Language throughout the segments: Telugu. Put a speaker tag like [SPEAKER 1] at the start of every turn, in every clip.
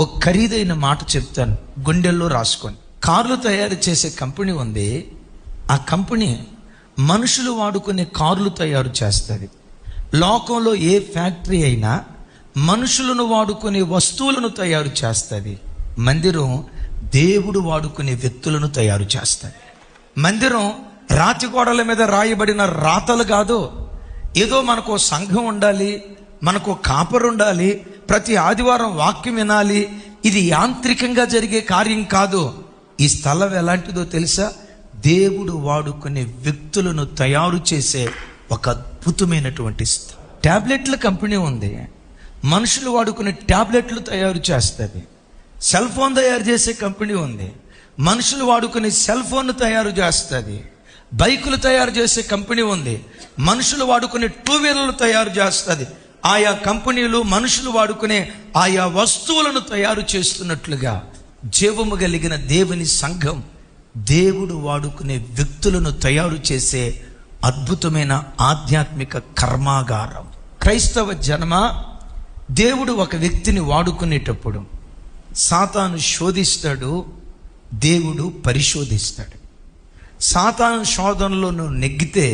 [SPEAKER 1] ఒక ఖరీదైన మాట చెప్తాను, గుండెల్లో రాసుకొని. కార్లు తయారు చేసే కంపెనీ ఉంది. ఆ కంపెనీ మనుషులు వాడుకునే కార్లు తయారు చేస్తుంది. లోకంలో ఏ ఫ్యాక్టరీ అయినా మనుషులను వాడుకునే వస్తువులను తయారు చేస్తుంది. మందిరం దేవుడు వాడుకునే వ్యక్తులను తయారు చేస్తుంది. మందిరం రాతి గోడల మీద రాయబడిన రాతలు కాదు. ఏదో మనకు సంఘం ఉండాలి, మనకు కాపరు ఉండాలి, ప్రతి ఆదివారం వాక్యం వినాలి, ఇది యాంత్రికంగా జరిగే కార్యం కాదు. ఈ స్థలం ఎలాంటిదో తెలుసా? దేవుడు వాడుకునే వ్యక్తులను తయారు చేసే ఒక అద్భుతమైనటువంటి స్థలం. ట్యాబ్లెట్ల కంపెనీ ఉంది. మనుషులు వాడుకునే ట్యాబ్లెట్లు తయారు చేస్తుంది. సెల్ ఫోన్ తయారు చేసే కంపెనీ ఉంది. మనుషులు వాడుకునే సెల్ ఫోన్ తయారు చేస్తుంది. బైకులు తయారు చేసే కంపెనీ ఉంది. మనుషులు వాడుకునే టూ వీలర్లు తయారు చేస్తుంది. ఆయా కంపెనీలు మనుషులు వాడుకునే ఆయా వస్తువులను తయారు చేస్తున్నట్లుగా జీవము కలిగిన దేవుని సంఘం దేవుడు వాడుకునే వ్యక్తులను తయారు చేసే అద్భుతమైన ఆధ్యాత్మిక కర్మాగారం. క్రైస్తవ జన్మ, దేవుడు ఒక వ్యక్తిని వాడుకునేటప్పుడు సాతాను శోధిస్తాడు, దేవుడు పరిశోధిస్తాడు. సాతాను శోధనలో నువ్వు నెగ్గితే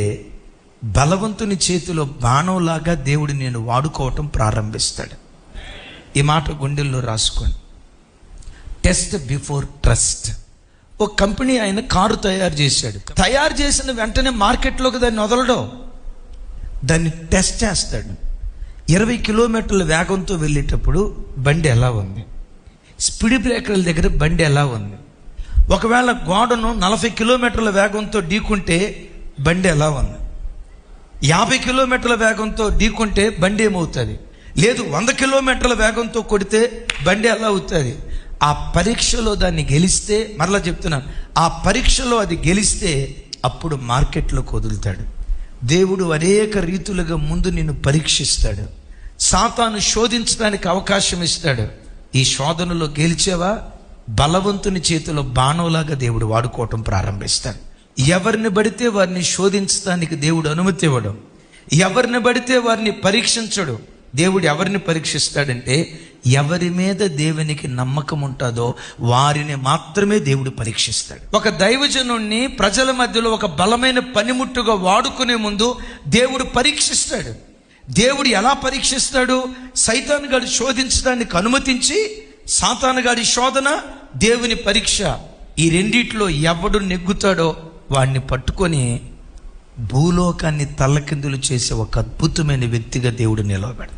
[SPEAKER 1] బలవంతుని చేతిలో బాణంలాగా దేవుడు నేను వాడుకోవటం ప్రారంభిస్తాడు. ఈ మాట గుండెల్లో రాసుకోండి. Test before trust. ఒక కంపెనీ ఆయన కారు తయారు చేశాడు. తయారు చేసిన వెంటనే మార్కెట్లోకి దాన్ని వదలడం, దాన్ని టెస్ట్ చేస్తాడు. 20 కిలోమీటర్ల వేగంతో వెళ్ళేటప్పుడు బండి ఎలా ఉంది, స్పీడ్ బ్రేకర్ల దగ్గర బండి ఎలా ఉంది, ఒకవేళ గోడను 40 కిలోమీటర్ల వేగంతో ఢీకుంటే బండి ఎలా ఉంది, 50 కిలోమీటర్ల వేగంతో ఢీకుంటే బండి ఏమవుతుంది, లేదు 100 కిలోమీటర్ల వేగంతో కొడితే బండి ఎలా అవుతుంది. ఆ పరీక్షలో దాన్ని గెలిస్తే, మరలా చెప్తున్నాను, ఆ పరీక్షలో అది గెలిస్తే అప్పుడు మార్కెట్లోకి వదులుతాడు. దేవుడు అనేక రీతులుగా ముందు నిన్ను పరీక్షిస్తాడు. సాతాను శోధించడానికి అవకాశం ఇస్తాడు. ఈ శోధనలో గెలిచేవా, బలవంతుని చేతిలో బాణంలాగా దేవుడు వాడుకోవటం ప్రారంభిస్తాడు. ఎవరిని పడితే వారిని శోధించడానికి దేవుడు అనుమతి ఇవ్వడం, ఎవరిని పడితే వారిని పరీక్షించడు. దేవుడు ఎవరిని పరీక్షిస్తాడంటే ఎవరి మీద దేవునికి నమ్మకం ఉంటుందో వారిని మాత్రమే దేవుడు పరీక్షిస్తాడు. ఒక దైవజనుణ్ణి ప్రజల మధ్యలో ఒక బలమైన పనిముట్టుగా వాడుకునే ముందు దేవుడు పరీక్షిస్తాడు. దేవుడు ఎలా పరీక్షిస్తాడు? సైతాను గాడి శోధించడానికి అనుమతించి, సాతాను గాడి శోధన, దేవుని పరీక్ష, ఈ రెండిట్లో ఎవడు నెగ్గుతాడో వాడిని పట్టుకొని భూలోకాన్ని తల్లకిందులు చేసే ఒక అద్భుతమైన వ్యక్తిగా దేవుడు నిలవబెడతాడు.